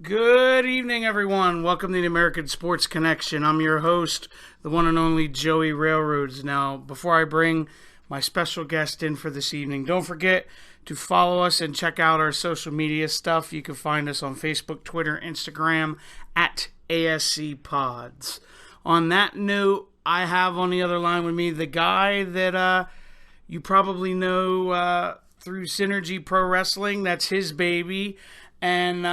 Good evening, everyone. Welcome to the American Sports Connection. I'm your host, the one and only Joey Railroads. Now, before I bring my special guest in for this evening, don't forget to follow us and check out our social media stuff. You can find us on Facebook, Twitter, Instagram, at ASC Pods. On that note, I have on the other line with me the guy that you probably know through Synergy Pro Wrestling. That's his baby. And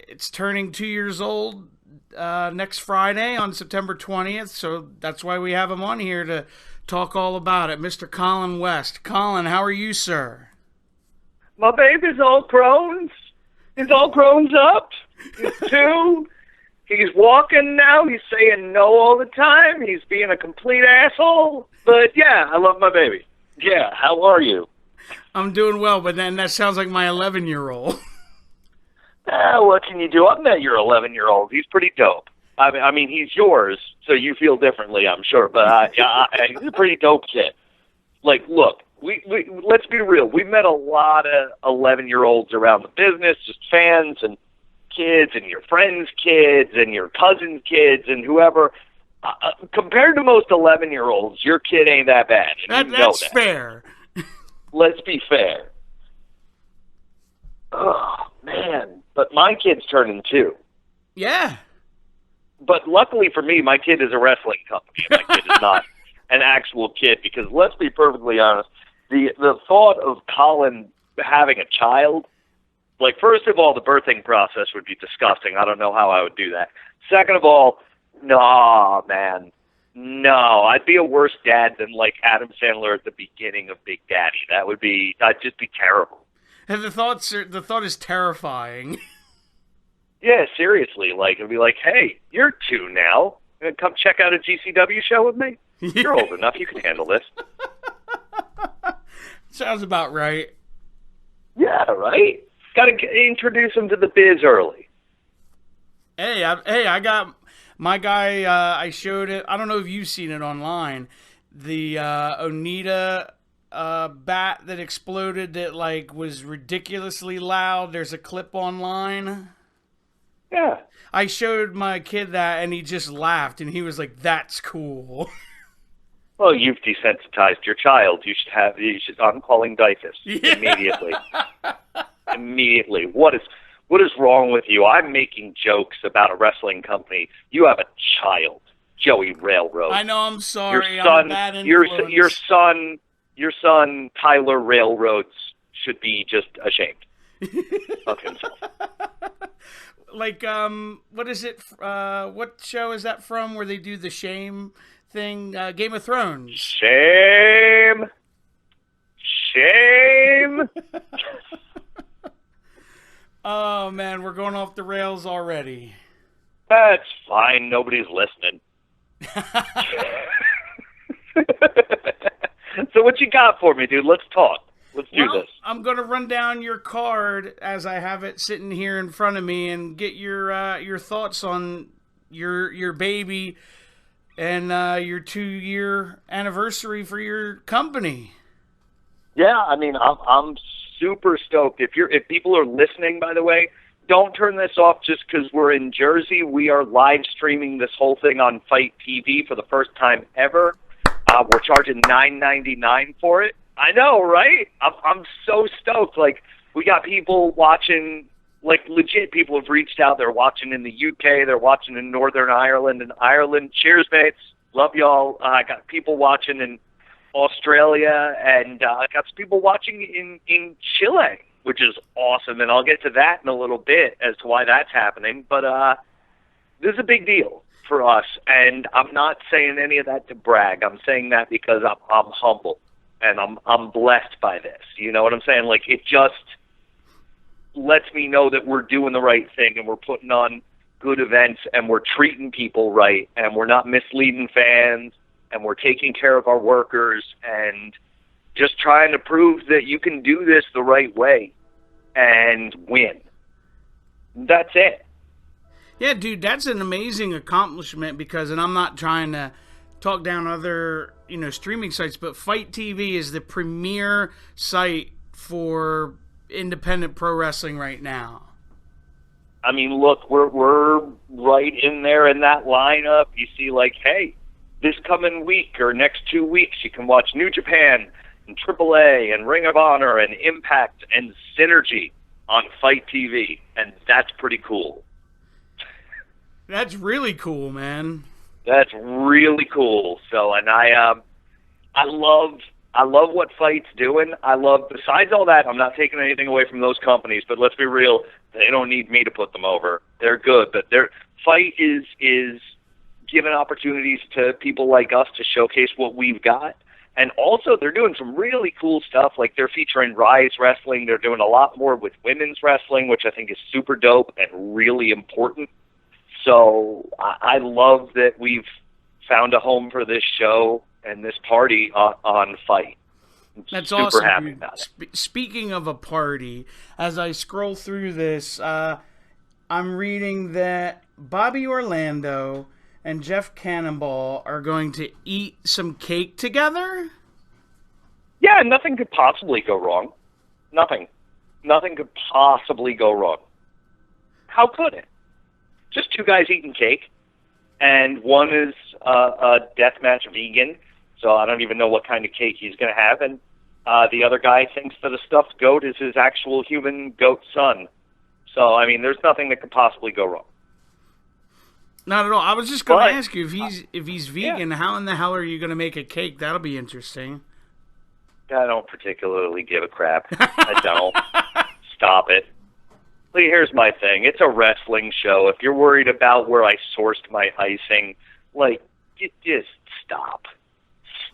it's turning 2 years old next Friday on September 20th. So that's why we have him on here to talk all about it. Mr. Colin West. Colin, how are you, sir? My baby's all grown. He's all grown up. He's 2. He's walking now. He's saying no all the time. He's being a complete asshole. But, yeah, I love my baby. Yeah, how are you? I'm doing well, but then that sounds like my 11-year-old. What can you do? I've met your 11-year-old. He's pretty dope. I mean, he's yours, so you feel differently, I'm sure. But he's a pretty dope kid. Like, look, we let's be real. We've met a lot of 11-year-olds around the business, just fans and kids and your friends' kids and your cousins' kids and whoever. Compared to most 11-year-olds, your kid ain't that bad. That's fair. Let's be fair. Oh, man. But my kid's turning 2. Yeah. But luckily for me, my kid is a wrestling company. And my kid is not an actual kid because let's be perfectly honest, the thought of Colin having a child, like, first of all, the birthing process would be disgusting. I don't know how I would do that. Second of all, nah, man. No, I'd be a worse dad than, like, Adam Sandler at the beginning of Big Daddy. I'd just be terrible. And the thought is terrifying. Yeah, seriously. Like, it'd be like, hey, you're 2 now. You gonna come check out a GCW show with me? Yeah. You're old enough. You can handle this. Sounds about right. Yeah, right? Got to introduce him to the biz early. Hey, I got my guy. I showed it. I don't know if you've seen it online. The Onita bat that exploded that like was ridiculously loud. There's a clip online. Yeah. I showed my kid that and he just laughed and he was like, "That's cool." Well, you've desensitized your child. I'm calling DIFUS immediately. Immediately. What is wrong with you? I'm making jokes about a wrestling company. You have a child, Joey Railroad. I know. I'm sorry. Your son, I'm a bad influence. Your son, Tyler Railroads, should be just ashamed of himself. Like, what is it? What show is that from? Where they do the shame thing? Game of Thrones. Shame. Oh man, we're going off the rails already. That's fine. Nobody's listening. So what you got for me, dude? Let's talk. Let's do this. I'm going to run down your card as I have it sitting here in front of me and get your thoughts on your baby and your 2-year anniversary for your company. Yeah, I mean, I'm super stoked. If people are listening, by the way, don't turn this off just because we're in Jersey. We are live streaming this whole thing on Fight TV for the first time ever. We're charging $9.99 for it. I know, right? I'm so stoked. Like, we got people watching, like, legit people have reached out. They're watching in the UK. They're watching in Northern Ireland and Ireland. Cheers, mates. Love y'all. I got people watching in Australia, and I got some people watching in Chile, which is awesome. And I'll get to that in a little bit as to why that's happening. But this is a big deal for us, and I'm not saying any of that to brag. I'm saying that because I'm humble and I'm blessed by this. You know what I'm saying? Like, it just lets me know that we're doing the right thing and we're putting on good events and we're treating people right and we're not misleading fans and we're taking care of our workers and just trying to prove that you can do this the right way and win. That's it. Yeah, dude, that's an amazing accomplishment because, and I'm not trying to talk down other, streaming sites, but Fight TV is the premier site for independent pro wrestling right now. I mean, look, we're right in there in that lineup. You see, like, hey, this coming week or next 2 weeks, you can watch New Japan and AAA and Ring of Honor and Impact and Synergy on Fight TV, and that's pretty cool. That's really cool, man. That's really cool. So, and I love what Fight's doing. Besides all that, I'm not taking anything away from those companies, but let's be real, they don't need me to put them over. They're good, but Fight is giving opportunities to people like us to showcase what we've got. And also, they're doing some really cool stuff, like they're featuring Rise Wrestling. They're doing a lot more with women's wrestling, which I think is super dope and really important. So I love that we've found a home for this show and this party on Fight. That's super awesome. Happy about it. Speaking of a party, as I scroll through this, I'm reading that Bobby Orlando and Jeff Cannonball are going to eat some cake together? Yeah, nothing could possibly go wrong. Nothing. Nothing could possibly go wrong. How could it? Just two guys eating cake, and one is a deathmatch vegan, so I don't even know what kind of cake he's going to have, and the other guy thinks that a stuffed goat is his actual human goat son. So, I mean, there's nothing that could possibly go wrong. Not at all. I was just going to ask you, if he's vegan, how in the hell are you going to make a cake? That'll be interesting. I don't particularly give a crap. I don't. Stop it. Lee, here's my thing. It's a wrestling show. If you're worried about where I sourced my icing, like, just stop.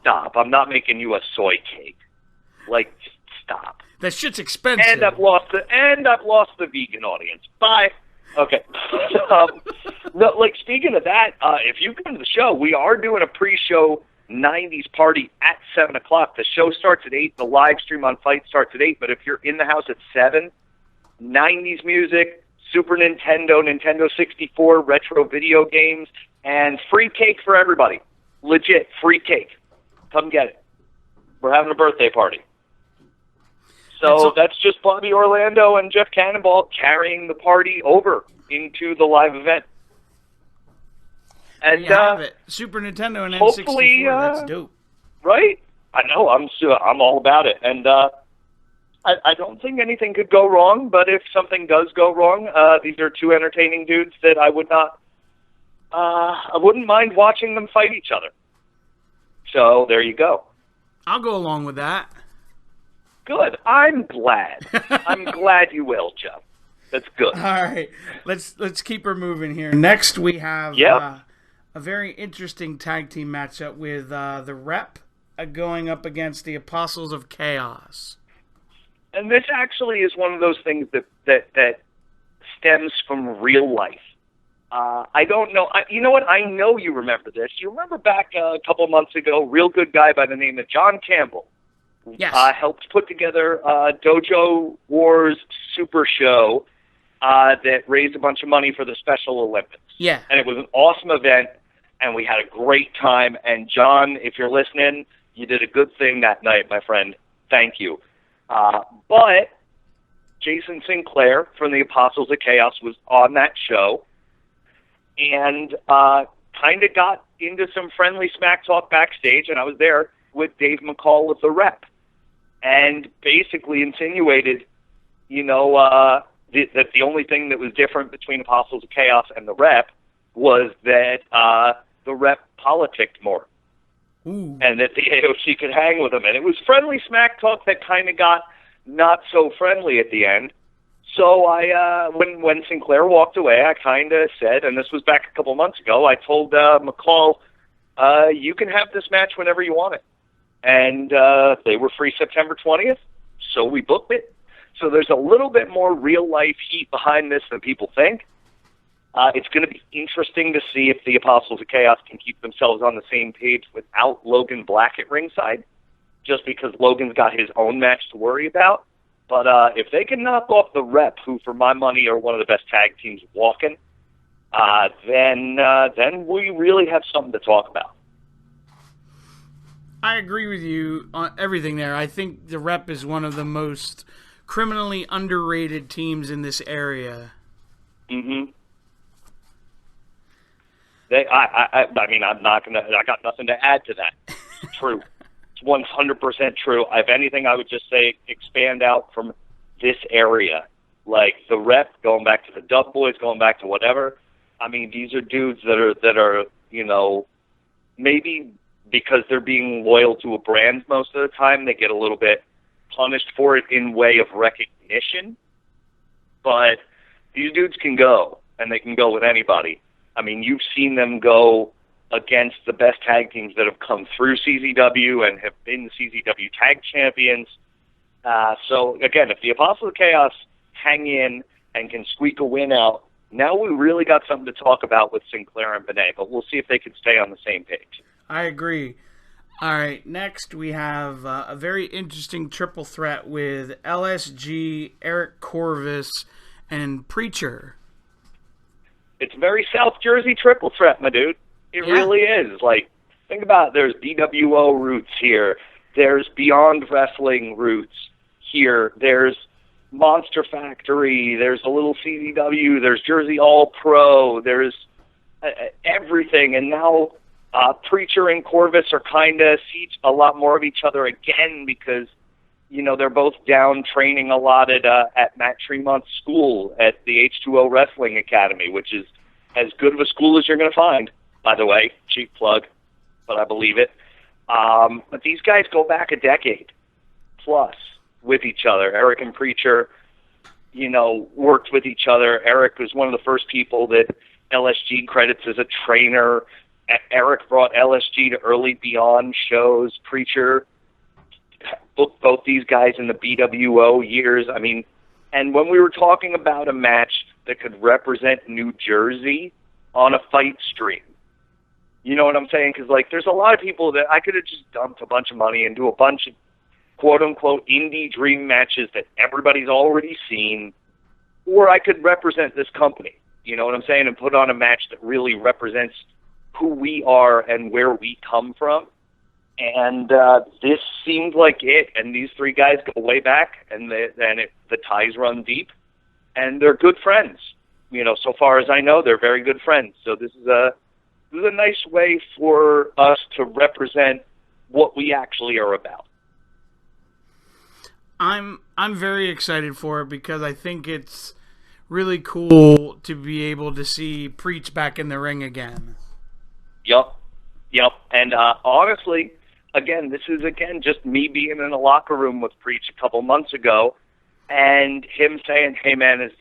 Stop. I'm not making you a soy cake. Like, just stop. That shit's expensive. And I've lost the vegan audience. Bye. Okay. No, like, speaking of that, if you come to the show, we are doing a pre-show 90s party at 7 o'clock. The show starts at 8. The live stream on Fight starts at 8. But if you're in the house at 7, 90s music, Super Nintendo, Nintendo 64, retro video games, and free cake for everybody. Legit, free cake. Come get it. We're having a birthday party. So that's just Bobby Orlando and Jeff Cannonball carrying the party over into the live event. And you have it. Super Nintendo and N64. That's dope. Right? I know. I'm all about it. And I don't think anything could go wrong. But if something does go wrong, these are two entertaining dudes that I wouldn't mind watching them fight each other. So there you go. I'll go along with that. Good. I'm glad. I'm glad you will, Joe. That's good. All right. Let's keep her moving here. Next, we have a very interesting tag team matchup with the Rep going up against the Apostles of Chaos. And this actually is one of those things that stems from real life. I don't know. You know what? I know you remember this. You remember back a couple months ago, real good guy by the name of John Campbell. Yes. Helped put together Dojo Wars Super Show that raised a bunch of money for the Special Olympics. Yeah. And it was an awesome event, and we had a great time. And, John, if you're listening, you did a good thing that night, my friend. Thank you. But Jason Sinclair from the Apostles of Chaos was on that show and kind of got into some friendly smack talk backstage, and I was there with Dave McCall with the Rep, and basically insinuated, that the only thing that was different between Apostles of Chaos and the Rep was that the Rep politicked more. Ooh. And that the AOC could hang with him. And it was friendly smack talk that kind of got not so friendly at the end. So when Sinclair walked away, I kind of said, and this was back a couple months ago, I told McCall, you can have this match whenever you want it. And they were free September 20th, so we booked it. So there's a little bit more real-life heat behind this than people think. It's going to be interesting to see if the Apostles of Chaos can keep themselves on the same page without Logan Black at ringside, just because Logan's got his own match to worry about. But if they can knock off the Rep, who for my money are one of the best tag teams walking, then we really have something to talk about. I agree with you on everything there. I think the Rep is one of the most criminally underrated teams in this area. Mm-hmm. I mean, I'm not gonna. I got nothing to add to that. It's true. It's 100% true. If anything, I would just say expand out from this area, like the Rep, going back to the Dub Boys, going back to whatever. I mean, these are dudes that are maybe because they're being loyal to a brand most of the time, they get a little bit punished for it in way of recognition. But these dudes can go, and they can go with anybody. I mean, you've seen them go against the best tag teams that have come through CZW and have been CZW tag champions. So, again, if the Apostle of Chaos hang in and can squeak a win out, now we really got something to talk about with Sinclair and Benet, but we'll see if they can stay on the same page. I agree. All right, next we have a very interesting triple threat with LSG, Eric Corvus, and Preacher. It's a very South Jersey triple threat, my dude. It really is. Like, think about it. There's BWO roots here. There's Beyond Wrestling roots here. There's Monster Factory. There's a little CZW. There's Jersey All Pro. There's everything. And now Preacher and Corvus are kind of see a lot more of each other again because, they're both down training a lot at Matt Tremont's school at the H2O Wrestling Academy, which is as good of a school as you're going to find, by the way. Cheap plug, but I believe it. But these guys go back a decade plus with each other. Eric and Preacher, worked with each other. Eric was one of the first people that LSG credits as a trainer. Eric brought LSG to early Beyond shows. Preacher booked both these guys in the BWO years. I mean, and when we were talking about a match that could represent New Jersey on a fight stream, you know what I'm saying? Because, there's a lot of people that I could have just dumped a bunch of money into a bunch of quote-unquote indie dream matches that everybody's already seen, or I could represent this company, you know what I'm saying, and put on a match that really represents who we are and where we come from. And this seemed like it, and these three guys go way back, and the ties run deep, and they're good friends. So far as I know, they're very good friends. So this is a nice way for us to represent what we actually are about. I'm very excited for it because I think it's really cool to be able to see Preach back in the ring again. Yep. And honestly, again, this is just me being in a locker room with Preach a couple months ago, and him saying, "Hey man, is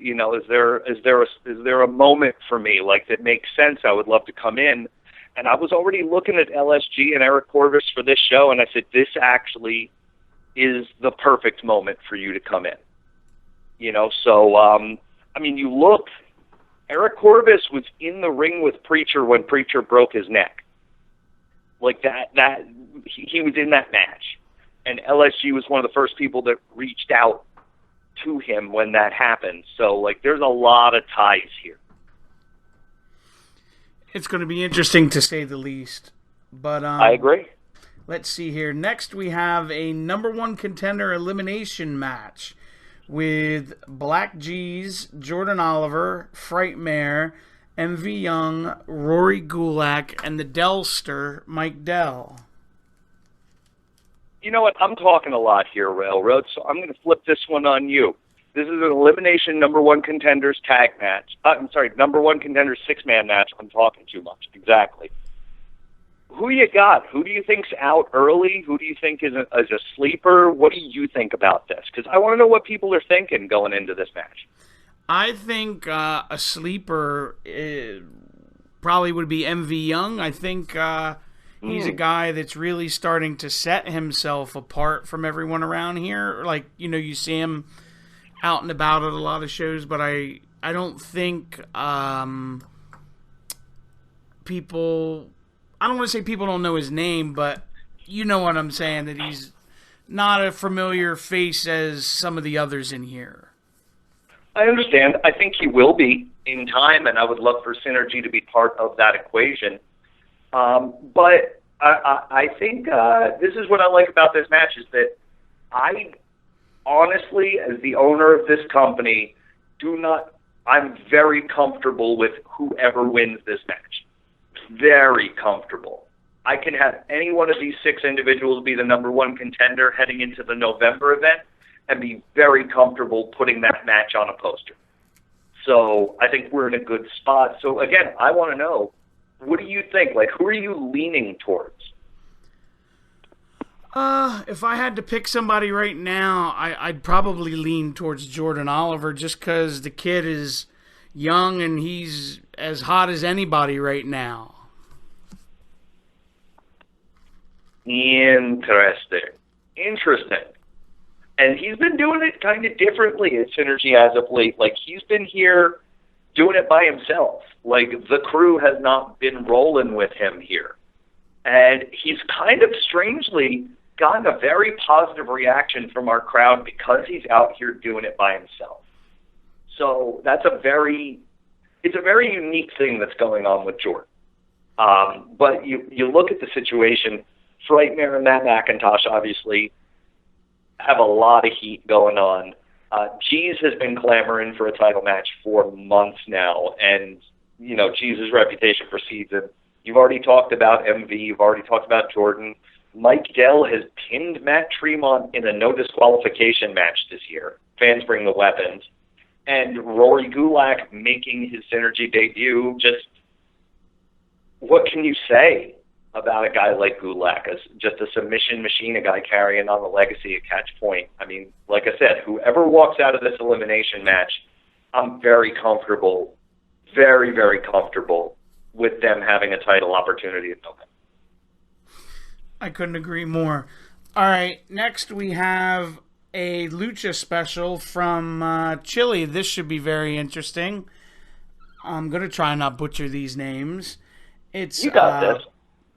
there a moment for me that makes sense? I would love to come in." And I was already looking at LSG and Eric Corvus for this show, and I said, "This actually is the perfect moment for you to come in." So I mean, you look. Eric Corvus was in the ring with Preacher when Preacher broke his neck. He was in that match. And LSG was one of the first people that reached out to him when that happened. So, there's a lot of ties here. It's going to be interesting to say the least. But I agree. Let's see here. Next, we have a number one contender elimination match with Black G's, Jordan Oliver, Frightmare, MV Young, Rory Gulak, and the Delster, Mike Dell. You know what? I'm talking a lot here, Railroad, so I'm going to flip this one on you. This is an elimination number one contenders tag match. Number one contenders six-man match. I'm talking too much. Exactly. Who you got? Who do you think's out early? Who do you think is a sleeper? What do you think about this? Because I want to know what people are thinking going into this match. I think a sleeper probably would be MV Young. I think he's a guy that's really starting to set himself apart from everyone around here. You see him out and about at a lot of shows, but I don't think people... I don't want to say people don't know his name, but you know what I'm saying, that he's not a familiar face as some of the others in here. I understand. I think he will be in time, and I would love for Synergy to be part of that equation. But I think this is what I like about this match is that I honestly, as the owner of this company, I'm very comfortable with whoever wins this match. Very comfortable. I can have any one of these 6 individuals be the number 1 contender heading into the November event and be very comfortable putting that match on a poster. So I think we're in a good spot. So, again, I want to know, what do you think? Like, who are you leaning towards? If I had to pick somebody right now, I'd probably lean towards Jordan Oliver just because the kid is young and he's as hot as anybody right now. Interesting. And he's been doing it kind of differently at Synergy as of late. Like, he's been here doing it by himself. Like, the crew has not been rolling with him here. And he's kind of strangely gotten a very positive reaction from our crowd because he's out here doing it by himself. So that's it's a very unique thing that's going on with Jordan. But you look at the situation, Frightmare and Matt McIntosh obviously have a lot of heat going on. Jeez has been clamoring for a title match for months now, and, you know, Jeez's reputation precedes him. You've already talked about MV. You've already talked about Jordan. Mike Dell has pinned Matt Tremont in a no disqualification match this year. Fans bring the weapons. And Rory Gulak making his Synergy debut. Just, what can you say about a guy like Gulak? As just a submission machine, a guy carrying on the legacy at Catch Point. I mean, like I said, whoever walks out of this elimination match, I'm very comfortable, very, very comfortable with them having a title opportunity in November. I couldn't agree more. All right, next we have a Lucha special from Chile. This should be very interesting. I'm going to try and not butcher these names. It's you got this.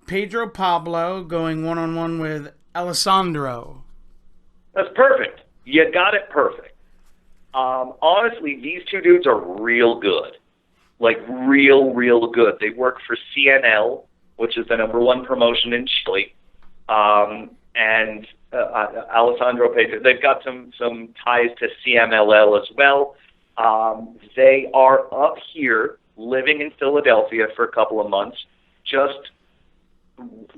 Pedro Pablo going one-on-one with Alessandro. That's perfect. You got it perfect. Honestly, these 2 dudes are real good. Like, real, real good. They work for CNL, which is the number 1 promotion in Chile. And Alessandro Pedro, they've got some ties to CMLL as well. They are up here living in Philadelphia for a couple of months.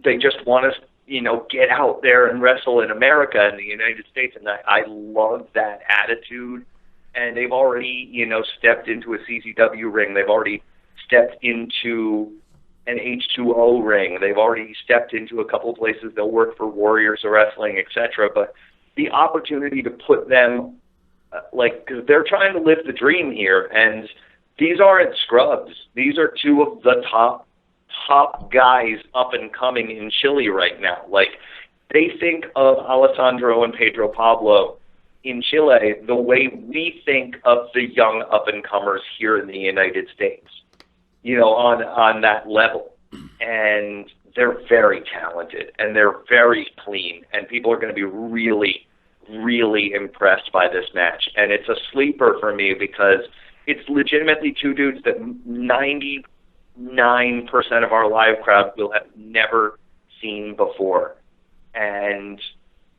They just want to, you know, get out there and wrestle in America, in the United States. And I love that attitude. And they've already, you know, stepped into a CZW ring. They've already stepped into an H2O ring. They've already stepped into a couple of places. They'll work for Warriors of Wrestling, etc. But the opportunity to put them, because they're trying to live the dream here, and these aren't scrubs. These are 2 of the top guys up and coming in Chile right now. Like, they think of Alessandro and Pedro Pablo in Chile the way we think of the young up-and-comers here in the United States, you know, on that level. And they're very talented, and they're very clean, and people are going to be really, really impressed by this match. And it's a sleeper for me because it's legitimately 2 dudes that 99% of our live crowd will have never seen before. And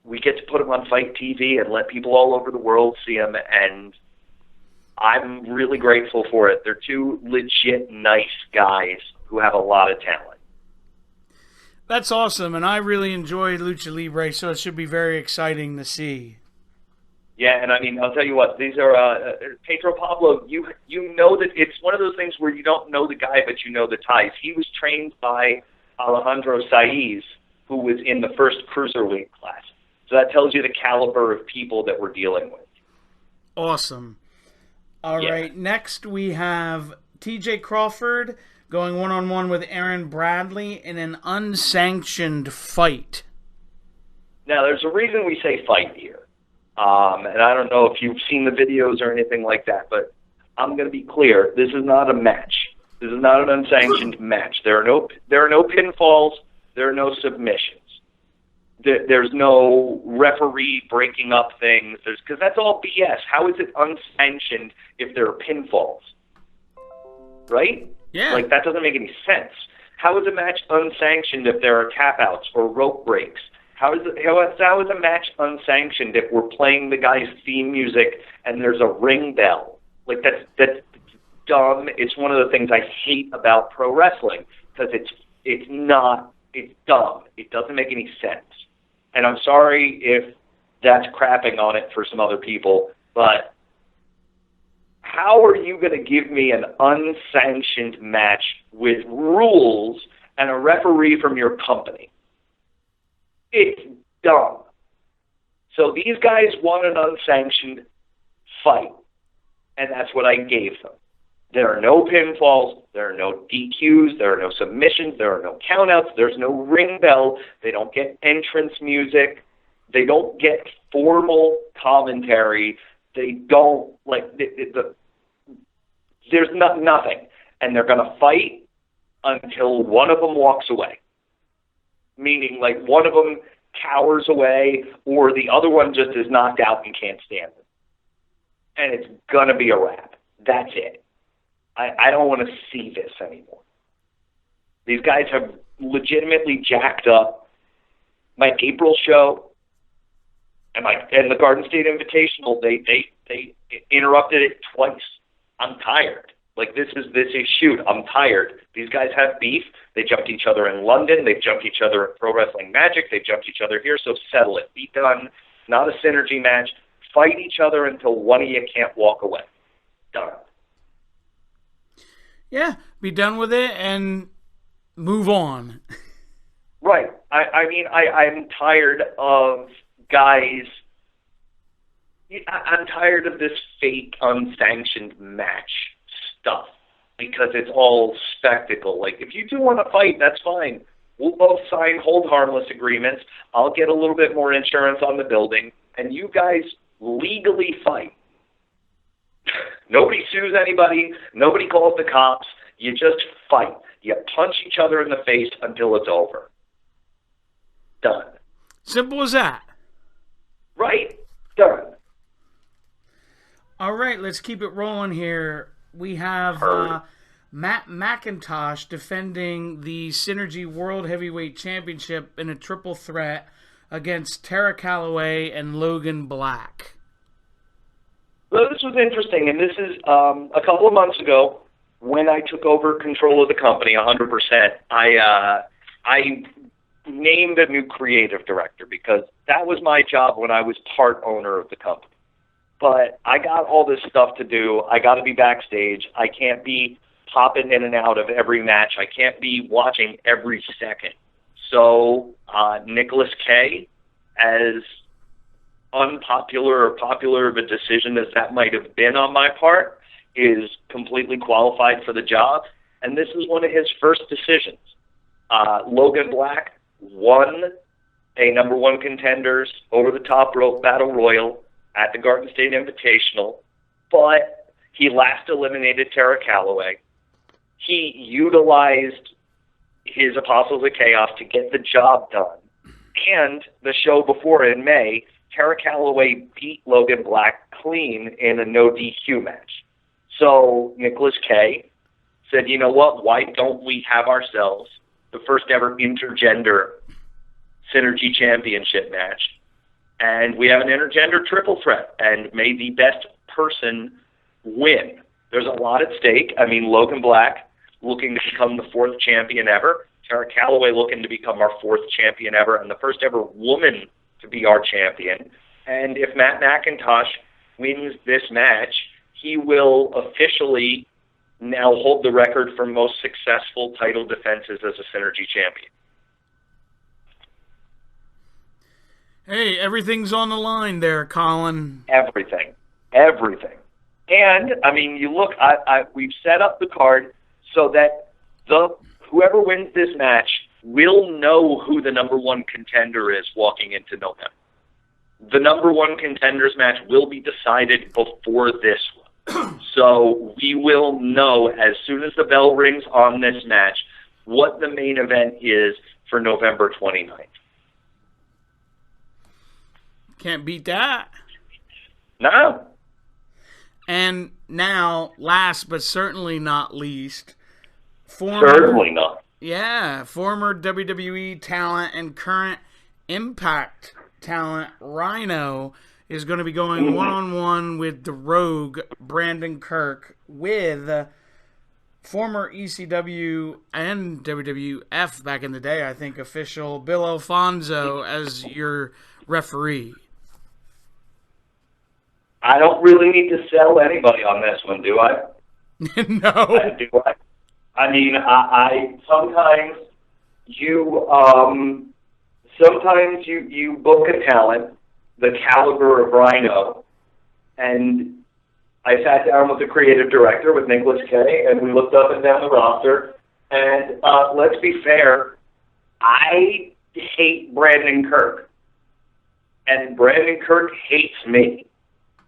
we get to put them on Fight TV and let people all over the world see them, and I'm really grateful for it. They're 2 legit nice guys who have a lot of talent. That's awesome, and I really enjoy Lucha Libre, so it should be very exciting to see. Yeah, and I mean, I'll tell you what, these are Pedro Pablo. You know that it's one of those things where you don't know the guy, but you know the ties. He was trained by Alejandro Saiz, who was in the first cruiserweight class. So that tells you the caliber of people that we're dealing with. Awesome. All right, next we have TJ Crawford going one-on-one with Aaron Bradley in an unsanctioned fight. Now, there's a reason we say fight here. And I don't know if you've seen the videos or anything like that, but I'm going to be clear. This is not a match. This is not an unsanctioned match. There are no pinfalls. There are no submissions. There's no referee breaking up things. Because that's all BS. How is it unsanctioned if there are pinfalls? Right? Yeah. Like, that doesn't make any sense. How is a match unsanctioned if there are tap-outs or rope breaks? How is a match unsanctioned if we're playing the guy's theme music and there's a ring bell? Like, that's dumb. It's one of the things I hate about pro wrestling because it's dumb. It doesn't make any sense. And I'm sorry if that's crapping on it for some other people, but how are you going to give me an unsanctioned match with rules and a referee from your company? It's dumb. So these guys want an unsanctioned fight, and that's what I gave them. There are no pinfalls, there are no DQs, there are no submissions, there are no countouts, there's no ring bell, they don't get entrance music, they don't get formal commentary, they don't, there's nothing. And they're going to fight until one of them walks away. Meaning, one of them cowers away, or the other one just is knocked out and can't stand it. And it's going to be a wrap. That's it. I don't want to see this anymore. These guys have legitimately jacked up my April show and the Garden State Invitational. They interrupted it twice. I'm tired. This is shoot. I'm tired. These guys have beef. They jumped each other in London. They've jumped each other at Pro Wrestling Magic. They've jumped each other here. So settle it. Be done. Not a synergy match. Fight each other until one of you can't walk away. Done. Yeah, be done with it and move on. Right. I'm tired of guys. I'm tired of this fake, unsanctioned match stuff because it's all spectacle. If you do want to fight, that's fine. We'll both sign hold harmless agreements. I'll get a little bit more insurance on the building, and you guys legally fight. Nobody sues anybody. Nobody calls the cops. You just fight. You punch each other in the face until it's over. Done. Simple as that. Right? Done. All right, let's keep it rolling here. We have Matt McIntosh defending the Synergy World Heavyweight Championship in a triple threat against Tara Calloway and Logan Black. Well, this was interesting, and this is a couple of months ago when I took over control of the company 100%. I named a new creative director because that was my job when I was part owner of the company. But I got all this stuff to do. I got to be backstage. I can't be popping in and out of every match. I can't be watching every second. So Nicholas K., as unpopular or popular of a decision as that might have been on my part, is completely qualified for the job. And this is one of his first decisions. Logan Black won a number one contenders over the top rope battle royal at the Garden State Invitational, but he last eliminated Tara Calloway. He utilized his Apostles of Chaos to get the job done. And the show before in May, Tara Calloway beat Logan Black clean in a no DQ match. So Nicholas K. said, you know what, why don't we have ourselves the first ever intergender Synergy Championship match? And we have an intergender triple threat, and may the best person win. There's a lot at stake. Logan Black looking to become the fourth champion ever. Tara Calloway looking to become our fourth champion ever, and the first ever woman to be our champion. And if Matt McIntosh wins this match, he will officially now hold the record for most successful title defenses as a Synergy champion. Hey, everything's on the line there, Colin. Everything. And, you look, we've set up the card so that whoever wins this match will know who the number one contender is walking into November. The number one contenders match will be decided before this one. So we will know as soon as the bell rings on this match what the main event is for November 29th. Can't beat that. No. And now, last but certainly not least, certainly not. Yeah, former WWE talent and current Impact talent Rhino is going to be going one-on-one with the Rogue, Brandon Kirk, with former ECW and WWF back in the day, I think, official Bill Alfonso as your referee. I don't really need to sell anybody on this one, do I? No. Do I? I mean, I sometimes you book a talent the caliber of Rhino, and I sat down with the creative director, with Nicholas K., and we looked up and down the roster, and let's be fair, I hate Brandon Kirk, and Brandon Kirk hates me.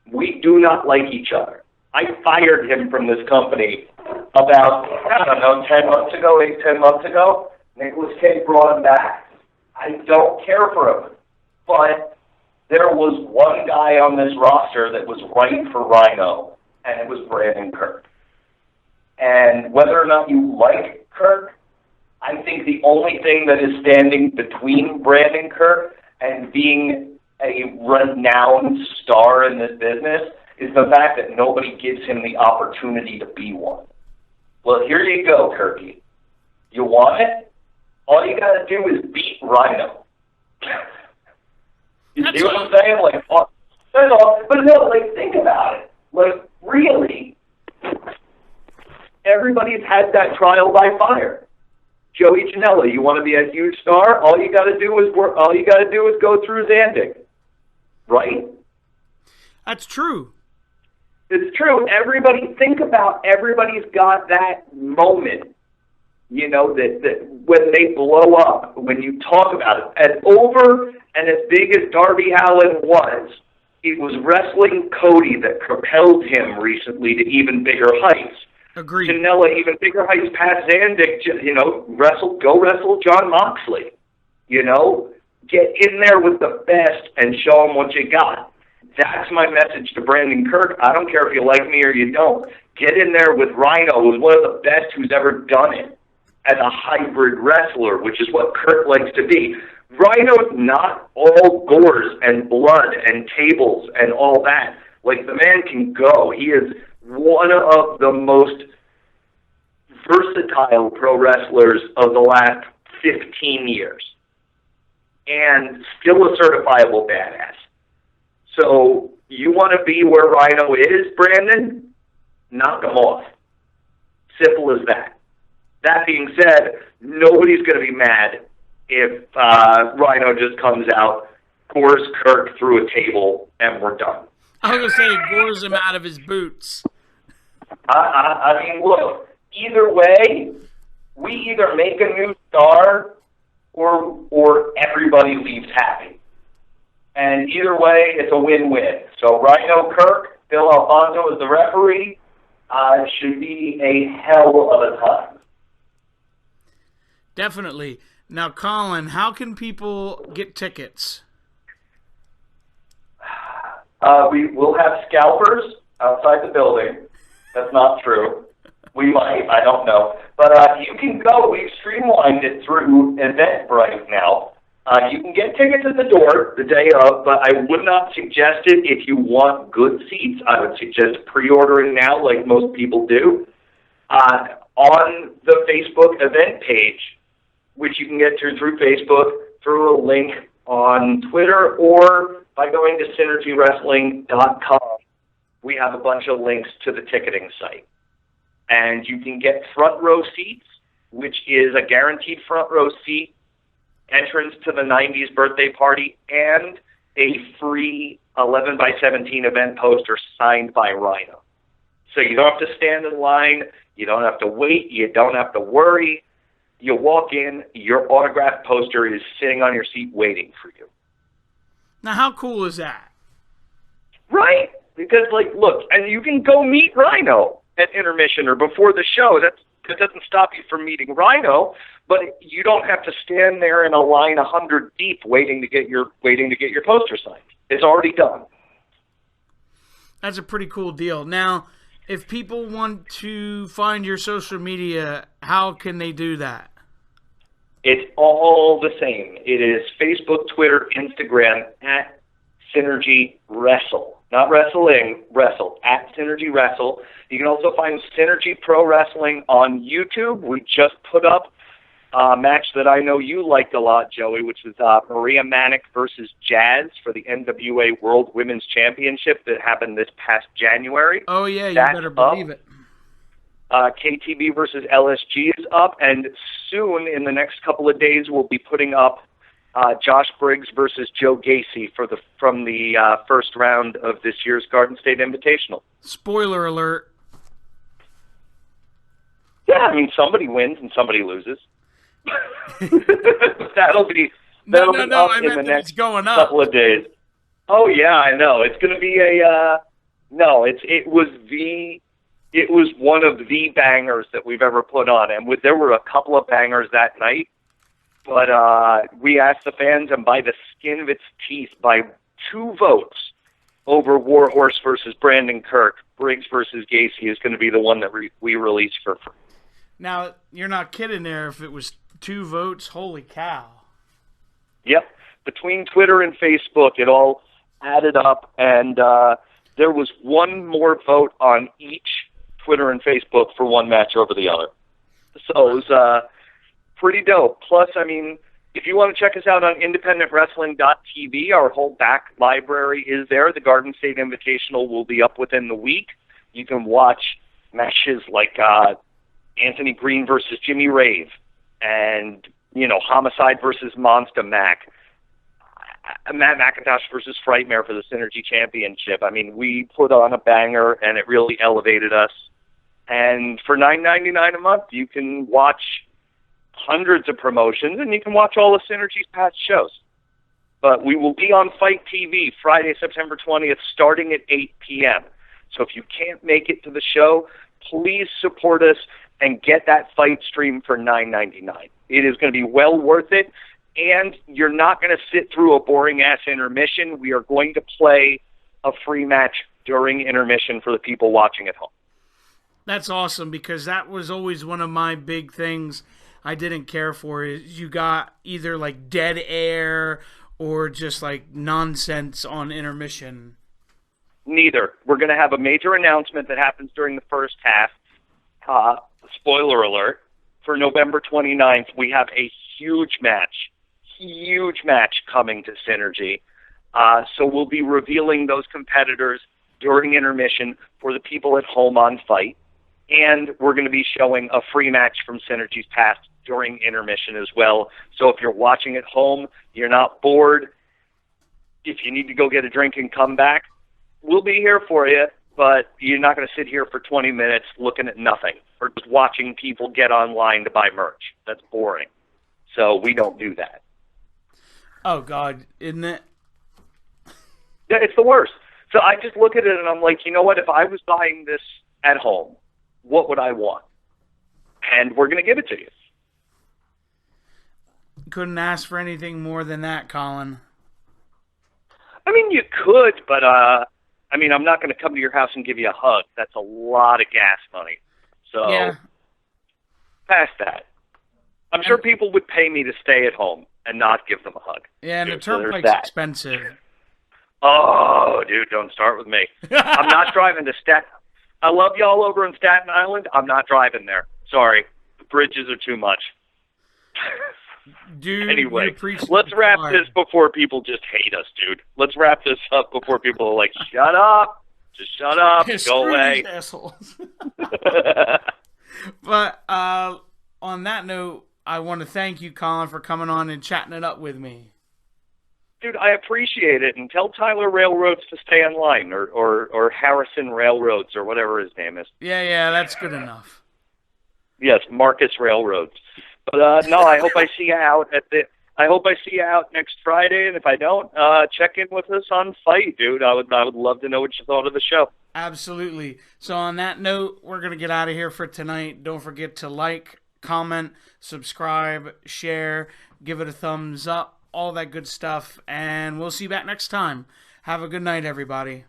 We do not like each other. I fired him from this company about, 10 months ago. Nicholas K. brought him back. I don't care for him, but there was one guy on this roster that was right for Rhino, and it was Brandon Kirk. And whether or not you like Kirk, I think the only thing that is standing between Brandon Kirk and being a renowned star in this business is the fact that nobody gives him the opportunity to be one. Well, here you go, Kirky. You want it? All you got to do is beat Rhino. You see what I'm saying? Like, but no, like, think about it. Like, really, everybody's had that trial by fire. Joey Janela, you want to be a huge star? All you got to do is work. All you got to do is go through Zandig, right? That's true. It's true. Everybody's got that moment, that when they blow up, when you talk about it, as over and as big as Darby Allin was, it was wrestling Cody that propelled him recently to even bigger heights. Agreed. Janela, even bigger heights past Zandig, go wrestle John Moxley. Get in there with the best and show them what you got. That's my message to Brandon Kirk. I don't care if you like me or you don't. Get in there with Rhino, who's one of the best who's ever done it as a hybrid wrestler, which is what Kirk likes to be. Rhino's not all gores and blood and tables and all that. Like, the man can go. He is one of the most versatile pro wrestlers of the last 15 years. And still a certifiable badass. So, you want to be where Rhino is, Brandon? Knock him off. Simple as that. That being said, nobody's going to be mad if Rhino just comes out, gores Kirk through a table, and we're done. I was going to say, gores him out of his boots. I mean, look, either way, we either make a new star or everybody leaves happy. And either way, it's a win-win. So Rhino Kirk, Bill Alfonso is the referee. Should be a hell of a time. Definitely. Now, Colin, how can people get tickets? We will have scalpers outside the building. That's not true. We might. I don't know. But you can go. We've streamlined it through Eventbrite now. You can get tickets at the door the day of, but I would not suggest it if you want good seats. I would suggest pre-ordering now like most people do. On the Facebook event page, which you can get to through Facebook, through a link on Twitter, or by going to synergywrestling.com. We have a bunch of links to the ticketing site. And you can get front row seats, which is a guaranteed front row seat, entrance to the 90's birthday party, and a free 11x17 event poster signed by Rhino. So you don't have to stand in line, you don't have to wait, you don't have to worry. You walk in, your autographed poster is sitting on your seat waiting for you. Now, how cool is that? Right? Because, look, and you can go meet Rhino at intermission or before the show. That doesn't stop you from meeting Rhino, but you don't have to stand there in a line 100 deep waiting to get your poster signed. It's already done. That's a pretty cool deal. Now, if people want to find your social media, how can they do that? It's all the same. It is Facebook, Twitter, Instagram at Synergy Wrestle. Not wrestling, wrestle. At Synergy Wrestle. You can also find Synergy Pro Wrestling on YouTube. We just put up a match that I know you liked a lot, Joey, which was Maria Manic versus Jazz for the NWA World Women's Championship that happened this past January. Oh, yeah, you better believe it. KTB versus LSG is up, and soon, in the next couple of days, we'll be putting up Josh Briggs versus Joe Gacy from the first round of this year's Garden State Invitational. Spoiler alert. Yeah, I mean, somebody wins and somebody loses. That'll be up in the next couple of days. Oh yeah, I know. It's going to be it was one of the bangers that we've ever put on, and there were a couple of bangers that night. But we asked the fans, and by the skin of its teeth, by 2 votes over Warhorse versus Brandon Kirk, Briggs versus Gacy is going to be the one that we release for free. Now, you're not kidding there. If it was 2 votes, holy cow. Yep. Between Twitter and Facebook, it all added up, and there was 1 more vote on each Twitter and Facebook for one match over the other. So it was pretty dope. Plus, I mean, if you want to check us out on independentwrestling.tv, our whole back library is there. The Garden State Invitational will be up within the week. You can watch matches like Anthony Green versus Jimmy Rave, and, Homicide versus Monster Mac, Matt McIntosh versus Frightmare for the Synergy Championship. I mean, we put on a banger, and it really elevated us. And for $9.99 a month, you can watch hundreds of promotions, and you can watch all of Synergy's past shows. But we will be on Fight TV Friday, September 20th, starting at 8 p.m. So if you can't make it to the show, please support us and get that fight stream for $9.99. It is going to be well worth it, and you're not going to sit through a boring-ass intermission. We are going to play a free match during intermission for the people watching at home. That's awesome, because that was always one of my big things I didn't care for, is you got either like dead air or just like nonsense on intermission. Neither. We're going to have a major announcement that happens during the first half. Spoiler alert, for November 29th, we have a huge match coming to Synergy. So we'll be revealing those competitors during intermission for the people at home on Fight. And we're going to be showing a free match from Synergy's past during intermission as well. So if you're watching at home, you're not bored, if you need to go get a drink and come back, we'll be here for you, but you're not going to sit here for 20 minutes looking at nothing or just watching people get online to buy merch. That's boring. So we don't do that. Oh, God, isn't it? Yeah, it's the worst. So I just look at it and I'm like, you know what? If I was buying this at home, what would I want? And we're going to give it to you. Couldn't ask for anything more than that, Colin. I mean, you could, but I'm not going to come to your house and give you a hug. That's a lot of gas money. So, yeah. Past that. I'm sure people would pay me to stay at home and not give them a hug. Yeah, and the turnpike's expensive. Oh, dude, don't start with me. I'm not driving to Staten. I love y'all over in Staten Island. I'm not driving there. Sorry. The bridges are too much. Dude, anyway, let's wrap this before people just hate us, dude. Let's wrap this up before people are like, shut up. Just shut up. Go away. Assholes. But on that note, I want to thank you, Colin, for coming on and chatting it up with me. Dude, I appreciate it. And tell Tyler Railroads to stay online, or Harrison Railroads, or whatever his name is. Yeah, that's good enough. Yes, Marcus Railroads. But no, I hope I see you out next Friday. And if I don't, check in with us on Fight, dude. I would love to know what you thought of the show. Absolutely. So on that note, we're gonna get out of here for tonight. Don't forget to like, comment, subscribe, share, give it a thumbs up, all that good stuff, and we'll see you back next time. Have a good night, everybody.